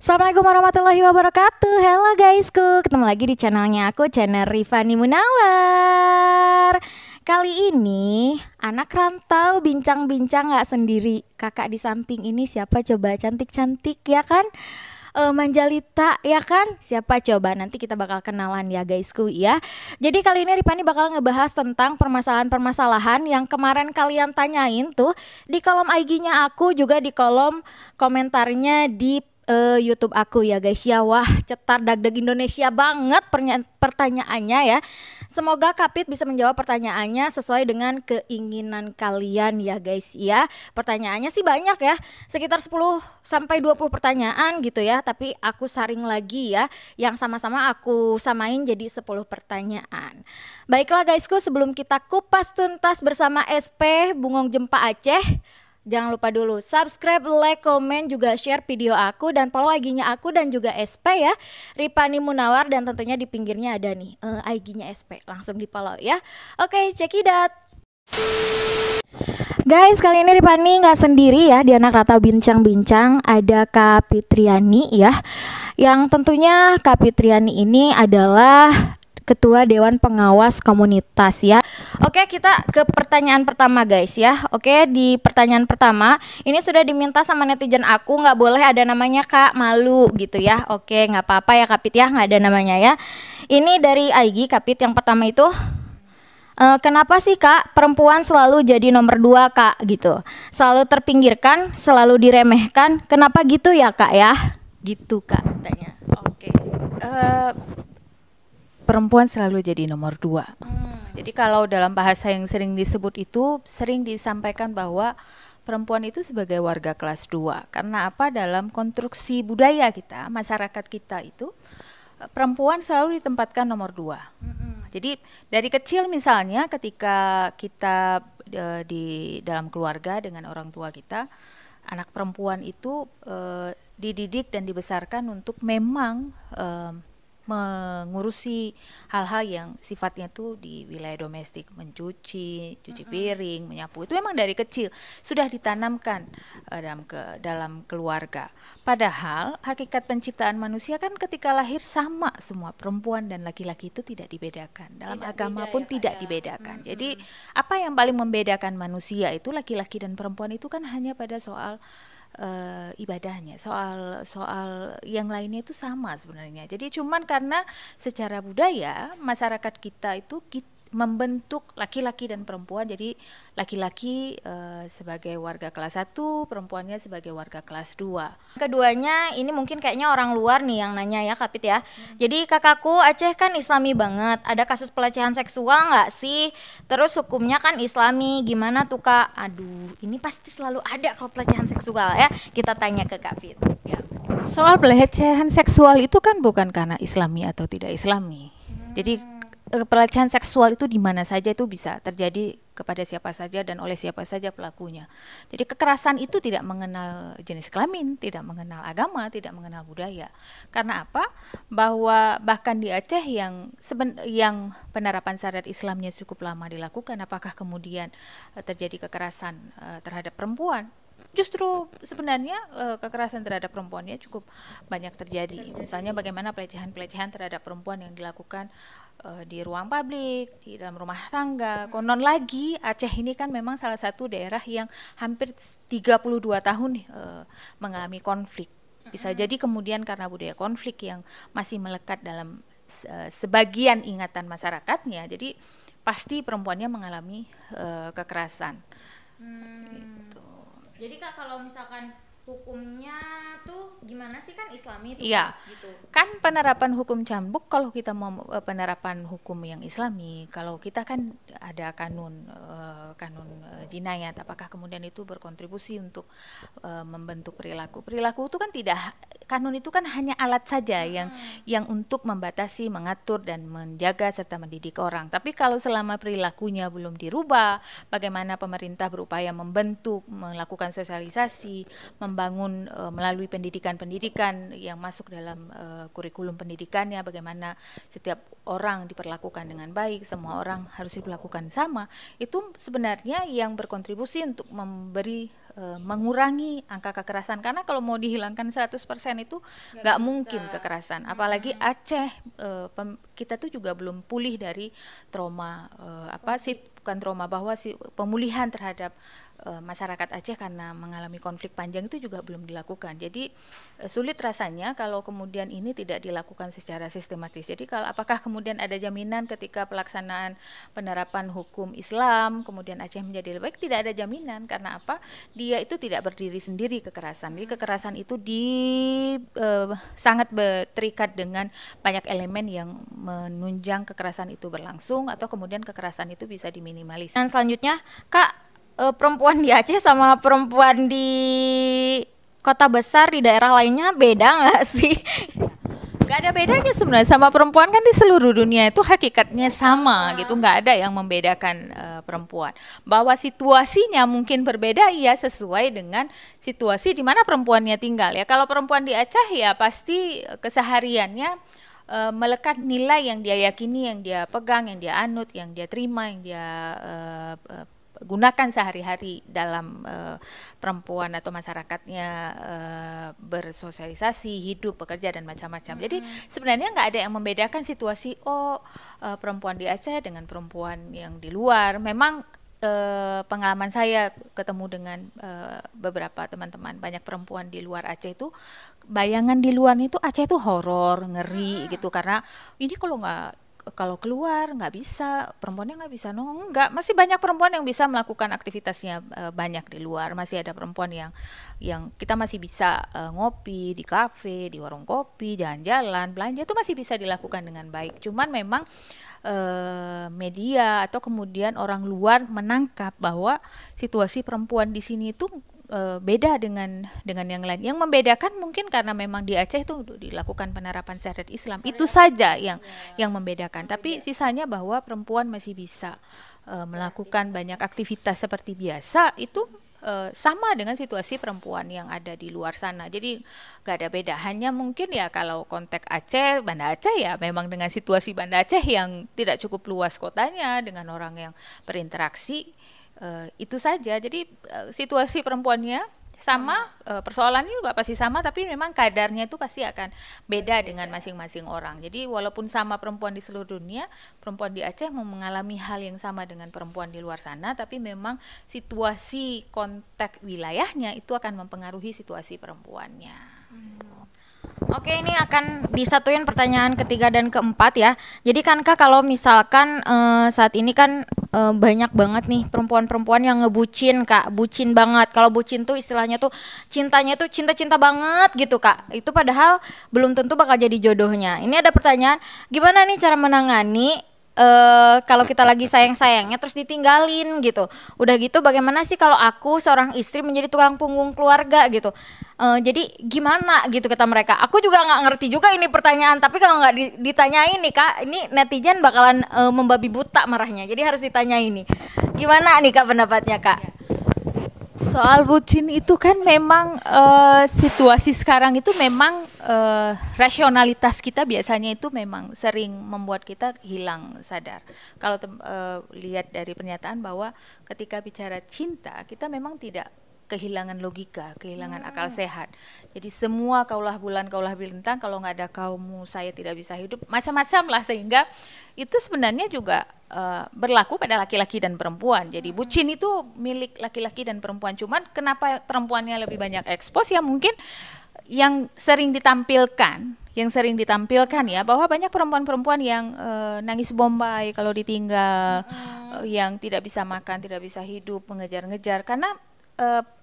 Assalamualaikum warahmatullahi wabarakatuh. Halo guysku, ketemu lagi di channelnya aku, channel Rifani Munawar. Kali ini anak rantau bincang-bincang gak sendiri. Kakak di samping ini siapa coba, cantik-cantik ya kan? Manjalita ya kan? Siapa coba, nanti kita bakal kenalan ya guysku ya. Jadi kali ini Rifani bakal ngebahas tentang permasalahan-permasalahan yang kemarin kalian tanyain tuh di kolom IG-nya aku, juga di kolom komentarnya di YouTube aku ya guys ya. Wah, cetar dagdag Indonesia banget pertanyaannya ya. Semoga Kapit bisa menjawab pertanyaannya sesuai dengan keinginan kalian ya guys ya. Pertanyaannya sih banyak ya, sekitar 10 sampai 20 pertanyaan gitu ya, tapi aku saring lagi ya, yang sama-sama aku samain jadi 10 pertanyaan. Baiklah guysku, sebelum kita kupas tuntas bersama SP Bungong Jempa Aceh, jangan lupa dulu subscribe, like, komen, juga share video aku dan follow IG-nya aku dan juga SP ya, Rifani Munawar, dan tentunya di pinggirnya ada nih IG-nya SP, langsung di follow ya. Oke, check it out. Guys, kali ini Rifani nggak sendiri ya, di Anak Rantau Bincang-Bincang ada Kak Fitriani ya, yang tentunya Kak Fitriani ini adalah Ketua Dewan Pengawas Komunitas ya. Oke, kita ke pertanyaan pertama guys ya. Oke, di pertanyaan pertama ini sudah diminta sama netizen aku, nggak boleh ada namanya Kak, malu gitu ya. Oke, nggak apa-apa ya Kapit ya, nggak ada namanya ya. Ini dari IG Kapit, yang pertama itu kenapa sih Kak perempuan selalu jadi nomor 2 Kak gitu, selalu terpinggirkan, selalu diremehkan, kenapa gitu ya Kak ya, gitu Kak tanya. Oke, perempuan selalu jadi nomor 2. Jadi kalau dalam bahasa yang sering disebut itu, sering disampaikan bahwa perempuan itu sebagai warga kelas 2. Karena apa? Dalam konstruksi budaya kita, masyarakat kita itu, perempuan selalu ditempatkan nomor 2. Jadi dari kecil misalnya ketika kita di dalam keluarga dengan orang tua kita, anak perempuan itu dididik dan dibesarkan untuk memang mengurusi hal-hal yang sifatnya tuh di wilayah domestik, mencuci, cuci piring, menyapu, itu memang dari kecil sudah ditanamkan dalam keluarga. Padahal hakikat penciptaan manusia kan ketika lahir sama semua, perempuan dan laki-laki itu tidak dibedakan. Dalam agama pun tidak dibedakan. Jadi apa yang paling membedakan manusia itu laki-laki dan perempuan itu kan hanya pada soal ibadahnya, soal yang lainnya itu sama sebenarnya. Jadi cuman karena secara budaya masyarakat kita itu membentuk laki-laki dan perempuan. Jadi laki-laki sebagai warga kelas 1, perempuannya sebagai warga kelas 2. Keduanya ini mungkin kayaknya orang luar nih yang nanya ya Kapit ya. Jadi kakakku Aceh kan islami banget, ada kasus pelecehan seksual nggak sih? Terus hukumnya kan islami, gimana tuh Kak? Aduh, ini pasti selalu ada kalau pelecehan seksual ya. Kita tanya ke Kak Fit ya. Soal pelecehan seksual itu kan bukan karena islami atau tidak islami. Jadi pelecehan seksual itu di mana saja itu bisa terjadi kepada siapa saja dan oleh siapa saja pelakunya. Jadi kekerasan itu tidak mengenal jenis kelamin, tidak mengenal agama, tidak mengenal budaya. Karena apa? Bahwa bahkan di Aceh yang penerapan syariat Islamnya cukup lama dilakukan, apakah kemudian terjadi kekerasan terhadap perempuan? Justru sebenarnya kekerasan terhadap perempuannya cukup banyak terjadi. Misalnya bagaimana pelecehan-pelecehan terhadap perempuan yang dilakukan di ruang publik, di dalam rumah tangga. Konon lagi Aceh ini kan memang salah satu daerah yang hampir 32 tahun mengalami konflik. Bisa jadi kemudian karena budaya konflik yang masih melekat dalam sebagian ingatan masyarakatnya, jadi pasti perempuannya mengalami kekerasan. Gitu. Jadi Kak, kalau misalkan hukumnya tuh gimana sih, kan islami tuh Iya, gitu. kan penerapan hukum cambuk kalau kita mau penerapan hukum yang islami, kalau kita kan ada kanun jinayat, apakah kemudian itu berkontribusi untuk membentuk perilaku itu kan tidak, kanun itu kan hanya alat saja yang untuk membatasi, mengatur dan menjaga serta mendidik orang. Tapi kalau selama perilakunya belum dirubah, bagaimana pemerintah berupaya membentuk, melakukan sosialisasi, membangun melalui pendidikan-pendidikan yang masuk dalam kurikulum pendidikannya, bagaimana setiap orang diperlakukan dengan baik, semua orang harus diperlakukan sama, itu sebenarnya yang berkontribusi untuk mengurangi angka kekerasan. Karena kalau mau dihilangkan 100% itu nggak mungkin kekerasan. Apalagi Aceh, kita tuh juga belum pulih dari trauma, bukan trauma, bahwa pemulihan terhadap masyarakat Aceh karena mengalami konflik panjang itu juga belum dilakukan. Jadi sulit rasanya kalau kemudian ini tidak dilakukan secara sistematis. Jadi apakah kemudian ada jaminan ketika pelaksanaan penerapan hukum Islam kemudian Aceh menjadi lebih baik? Tidak ada jaminan. Karena apa? Dia itu tidak berdiri sendiri kekerasan. Jadi kekerasan itu sangat terikat dengan banyak elemen yang menunjang kekerasan itu berlangsung, atau kemudian kekerasan itu bisa diminimalisir. Dan selanjutnya, Kak, perempuan di Aceh sama perempuan di kota besar di daerah lainnya beda nggak sih? Gak ada bedanya sebenarnya, sama perempuan kan di seluruh dunia itu hakikatnya sama gitu, nggak ada yang membedakan perempuan. Bahwa situasinya mungkin berbeda, iya, sesuai dengan situasi di mana perempuannya tinggal ya. Kalau perempuan di Aceh ya pasti kesehariannya melekat nilai yang dia yakini, yang dia pegang, yang dia anut, yang dia terima, yang dia gunakan sehari-hari dalam perempuan atau masyarakatnya bersosialisasi, hidup, bekerja, dan macam-macam. Jadi sebenarnya nggak ada yang membedakan situasi perempuan di Aceh dengan perempuan yang di luar. Memang pengalaman saya ketemu dengan beberapa teman-teman, banyak perempuan di luar Aceh itu, bayangan di luar itu Aceh itu horor, ngeri gitu, karena ini kalau keluar nggak bisa, perempuannya nggak bisa, enggak, masih banyak perempuan yang bisa melakukan aktivitasnya banyak di luar. Masih ada perempuan yang kita masih bisa ngopi di kafe, di warung kopi, jalan-jalan, belanja, itu masih bisa dilakukan dengan baik. Cuman memang media atau kemudian orang luar menangkap bahwa situasi perempuan di sini itu beda dengan yang lain. Yang membedakan mungkin karena memang di Aceh itu dilakukan penerapan syariat Islam. Itu saja yang membedakan. Tapi sisanya bahwa perempuan masih bisa melakukan banyak aktivitas seperti biasa, itu sama dengan situasi perempuan yang ada di luar sana. Jadi gak ada beda. Hanya mungkin ya kalau konteks Aceh, Banda Aceh ya memang dengan situasi Banda Aceh yang tidak cukup luas kotanya dengan orang yang berinteraksi, itu saja. Jadi situasi perempuannya sama, persoalannya juga pasti sama, tapi memang kadarnya itu pasti akan beda dengan masing-masing orang. Jadi walaupun sama perempuan di seluruh dunia, perempuan di Aceh mengalami hal yang sama dengan perempuan di luar sana, tapi memang situasi konteks wilayahnya itu akan mempengaruhi situasi perempuannya. Oke, ini akan disatuin pertanyaan ketiga dan keempat ya. Jadi kan Kak, kalau misalkan saat ini kan banyak banget nih perempuan-perempuan yang ngebucin, Kak, bucin banget. Kalau bucin tuh istilahnya tuh cintanya tuh cinta-cinta banget gitu, Kak. Itu padahal belum tentu bakal jadi jodohnya. Ini ada pertanyaan, gimana nih cara menangani kalau kita lagi sayang-sayangnya terus ditinggalin gitu. Udah gitu bagaimana sih kalau aku seorang istri menjadi tukang punggung keluarga gitu. Jadi gimana gitu kata mereka. Aku juga nggak ngerti juga ini pertanyaan, tapi kalau nggak ditanyain nih Kak, ini netizen bakalan membabi buta marahnya. Jadi harus ditanyain nih. Gimana nih Kak pendapatnya Kak? Soal bucin itu kan memang situasi sekarang itu memang rasionalitas kita biasanya itu memang sering membuat kita hilang sadar. Kalau lihat dari pernyataan bahwa ketika bicara cinta kita memang tidak kehilangan logika, kehilangan akal sehat. Jadi semua kaulah bulan, kaulah bintang, kalau nggak ada kaumu saya tidak bisa hidup, macam-macam lah, sehingga itu sebenarnya juga berlaku pada laki-laki dan perempuan. Jadi bucin itu milik laki-laki dan perempuan. Cuman kenapa perempuannya lebih banyak ekspos, ya mungkin yang sering ditampilkan ya, bahwa banyak perempuan-perempuan yang nangis bombay kalau ditinggal, yang tidak bisa makan, tidak bisa hidup, mengejar-ngejar karena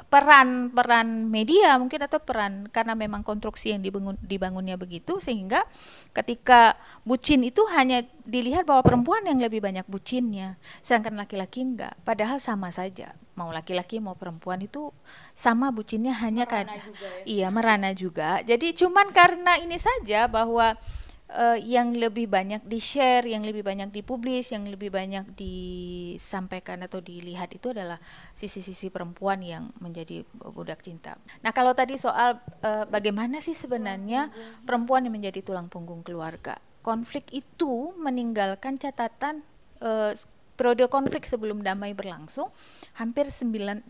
peran media mungkin, atau peran karena memang konstruksi yang dibangunnya begitu, sehingga ketika bucin itu hanya dilihat bahwa perempuan yang lebih banyak bucinnya, sedangkan laki-laki enggak, padahal sama saja, mau laki-laki mau perempuan itu sama bucinnya, hanya merana juga ya? Iya, merana juga. Jadi cuman karena ini saja bahwa yang lebih banyak di-share, yang lebih banyak dipublis, yang lebih banyak disampaikan atau dilihat itu adalah sisi-sisi perempuan yang menjadi budak cinta. Nah, kalau tadi soal bagaimana sih sebenarnya perempuan yang menjadi tulang punggung keluarga. Konflik itu meninggalkan catatan periode konflik sebelum damai berlangsung, hampir 80%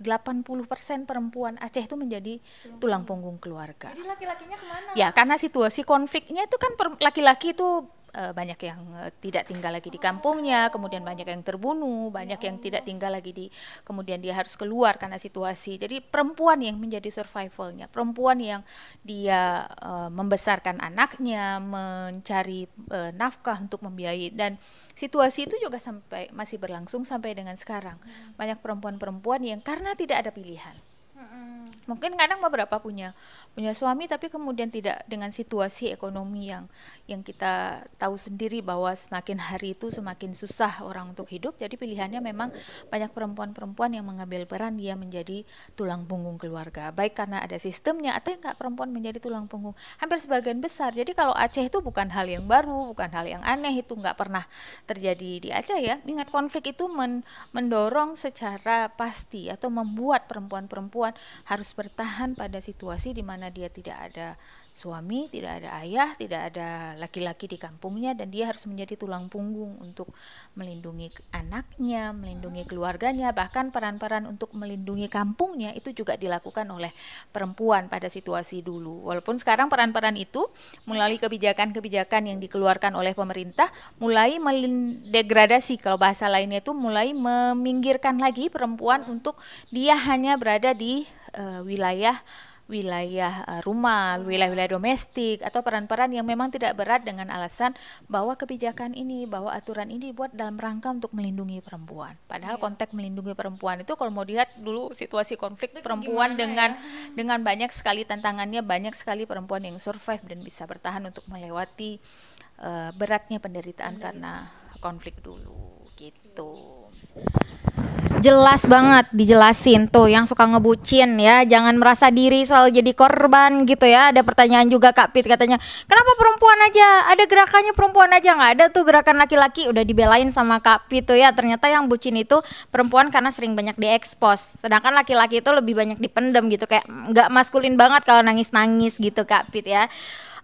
perempuan Aceh itu menjadi tulang punggung keluarga. Jadi laki-lakinya kemana? Ya, karena situasi konfliknya itu kan laki-laki itu banyak yang tidak tinggal lagi di kampungnya, kemudian banyak yang terbunuh, banyak yang tidak tinggal lagi kemudian dia harus keluar karena situasi. Jadi perempuan yang menjadi survivalnya, perempuan yang dia membesarkan anaknya, mencari nafkah untuk membiayai, dan situasi itu juga masih berlangsung sampai dengan sekarang. Banyak perempuan-perempuan yang karena tidak ada pilihan. Mungkin kadang beberapa punya suami tapi kemudian tidak, dengan situasi ekonomi yang kita tahu sendiri bahwa semakin hari itu semakin susah orang untuk hidup. Jadi pilihannya memang banyak perempuan-perempuan yang mengambil peran dia menjadi tulang punggung keluarga, baik karena ada sistemnya atau enggak, perempuan menjadi tulang punggung hampir sebagian besar. Jadi kalau Aceh itu bukan hal yang baru, bukan hal yang aneh, itu enggak pernah terjadi di Aceh ya. Ingat, konflik itu mendorong secara pasti atau membuat perempuan-perempuan harus bertahan pada situasi di mana dia tidak ada suami, tidak ada ayah, tidak ada laki-laki di kampungnya, dan dia harus menjadi tulang punggung untuk melindungi anaknya, melindungi keluarganya, bahkan peran-peran untuk melindungi kampungnya itu juga dilakukan oleh perempuan pada situasi dulu. Walaupun sekarang peran-peran itu melalui kebijakan-kebijakan yang dikeluarkan oleh pemerintah mulai mendegradasi, kalau bahasa lainnya itu mulai meminggirkan lagi perempuan untuk dia hanya berada di wilayah rumah, wilayah domestik, atau peran-peran yang memang tidak berat dengan alasan bahwa kebijakan ini, bahwa aturan ini dibuat dalam rangka untuk melindungi perempuan. Padahal konteks melindungi perempuan itu kalau mau dilihat dulu situasi konflik perempuan dengan banyak sekali tantangannya, banyak sekali perempuan yang survive dan bisa bertahan untuk melewati beratnya penderitaan karena konflik dulu gitu. Jelas banget dijelasin tuh, yang suka ngebucin ya, jangan merasa diri selalu jadi korban gitu ya. Ada pertanyaan juga Kak Pit, katanya kenapa perempuan aja, ada gerakannya perempuan aja, nggak ada tuh gerakan laki-laki. Udah dibelain sama Kak Pit tuh ya, ternyata yang bucin itu perempuan karena sering banyak diekspos, sedangkan laki-laki itu lebih banyak dipendam gitu, kayak nggak maskulin banget kalau nangis-nangis gitu Kak Pit ya.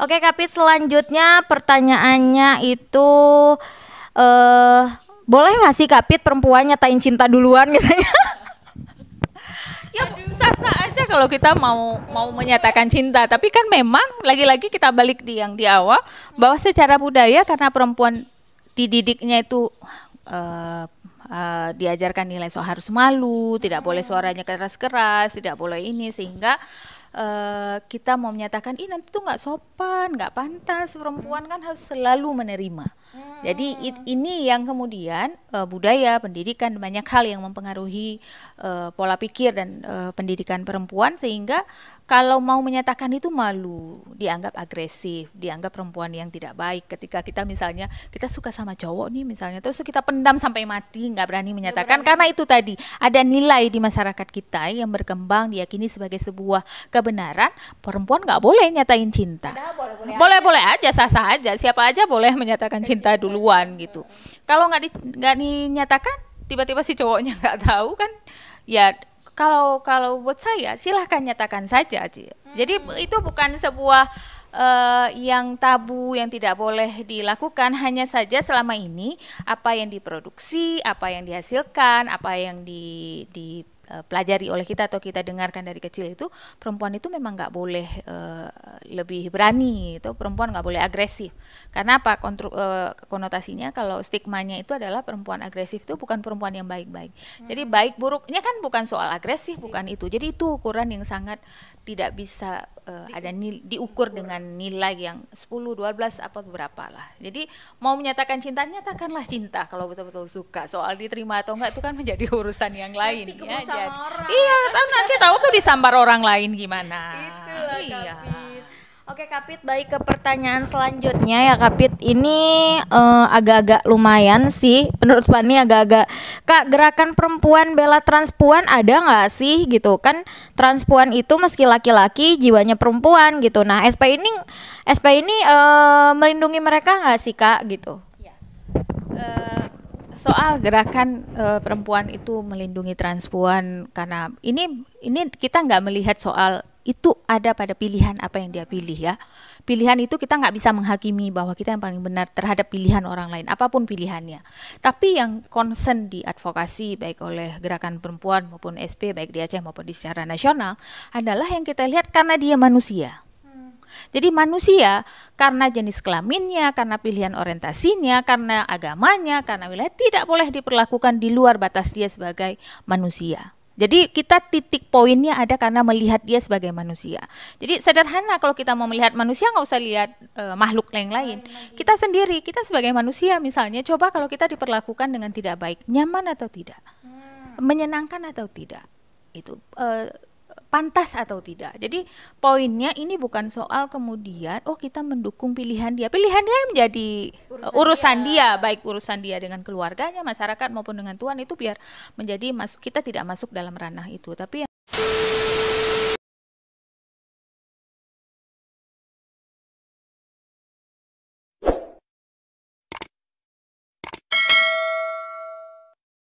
Oke Kak Pit, selanjutnya pertanyaannya itu boleh nggak sih Kak Pit perempuan nyatain cinta duluan katanya? Ya sah-sah aja kalau kita mau menyatakan cinta, tapi kan memang lagi-lagi kita balik yang di awal bahwa secara budaya karena perempuan dididiknya itu diajarkan nilai harus malu, tidak boleh suaranya keras-keras, tidak boleh ini, sehingga kita mau menyatakan nanti tuh nggak sopan, nggak pantas, perempuan kan harus selalu menerima. Jadi ini yang kemudian budaya, pendidikan, banyak hal yang mempengaruhi pola pikir dan pendidikan perempuan, sehingga kalau mau menyatakan itu malu, dianggap agresif, dianggap perempuan yang tidak baik. Ketika kita misalnya kita suka sama cowok nih misalnya, terus kita pendam sampai mati, nggak berani menyatakan, karena itu tadi ada nilai di masyarakat kita yang berkembang diyakini sebagai sebuah kebenaran, perempuan nggak boleh nyatain cinta. Boleh-boleh aja, sah-sah aja, siapa aja boleh menyatakan cinta duluan gitu. Kalau nggak dinyatakan, tiba-tiba si cowoknya nggak tahu kan, ya kalau buat saya silahkan nyatakan saja. Jadi itu bukan sebuah yang tabu, yang tidak boleh dilakukan. Hanya saja selama ini apa yang diproduksi, apa yang dihasilkan, apa yang pelajari oleh kita atau kita dengarkan dari kecil itu, perempuan itu memang nggak boleh lebih berani, itu perempuan nggak boleh agresif. Karena apa? Konotasinya kalau stigmanya itu adalah perempuan agresif itu bukan perempuan yang baik-baik. Jadi baik buruknya kan bukan soal agresif, bukan itu. Jadi itu ukuran yang sangat tidak bisa diukur dengan nilai yang 10, 12 apa berapa lah. Jadi mau menyatakan cinta, nyatakanlah cinta kalau betul-betul suka. Soal diterima atau enggak itu kan menjadi urusan yang lain ya. Orang. Iya, nanti tahu tuh disambar orang lain gimana. Itulah iya. Kak Pit. Oke Kapit, baik ke pertanyaan selanjutnya ya Kapit. Ini agak-agak lumayan sih menurut Fani, agak-agak, Kak, gerakan perempuan bela transpuan ada nggak sih gitu kan? Transpuan itu meski laki-laki jiwanya perempuan gitu. Nah SP ini melindungi mereka nggak sih Kak gitu? Eh, Soal gerakan perempuan itu melindungi transpuan, karena ini kita nggak melihat soal itu ada pada pilihan apa yang dia pilih ya. Pilihan itu kita nggak bisa menghakimi bahwa kita yang paling benar terhadap pilihan orang lain, apapun pilihannya. Tapi yang concern di advokasi baik oleh gerakan perempuan maupun SP, baik di Aceh maupun di secara nasional, adalah yang kita lihat karena dia manusia. Jadi manusia karena jenis kelaminnya, karena pilihan orientasinya, karena agamanya, karena wilayah tidak boleh diperlakukan di luar batas dia sebagai manusia. Jadi kita titik poinnya ada karena melihat dia sebagai manusia. Jadi sederhana, kalau kita mau melihat manusia nggak usah lihat makhluk yang lain. Kita sendiri, kita sebagai manusia misalnya, coba kalau kita diperlakukan dengan tidak baik, nyaman atau tidak, menyenangkan atau tidak, itu pantas atau tidak. Jadi poinnya ini bukan soal kemudian kita mendukung pilihan dia. Pilihan dia menjadi urusan dia, baik urusan dia dengan keluarganya, masyarakat maupun dengan Tuhan, itu biar menjadi kita tidak masuk dalam ranah itu. Tapi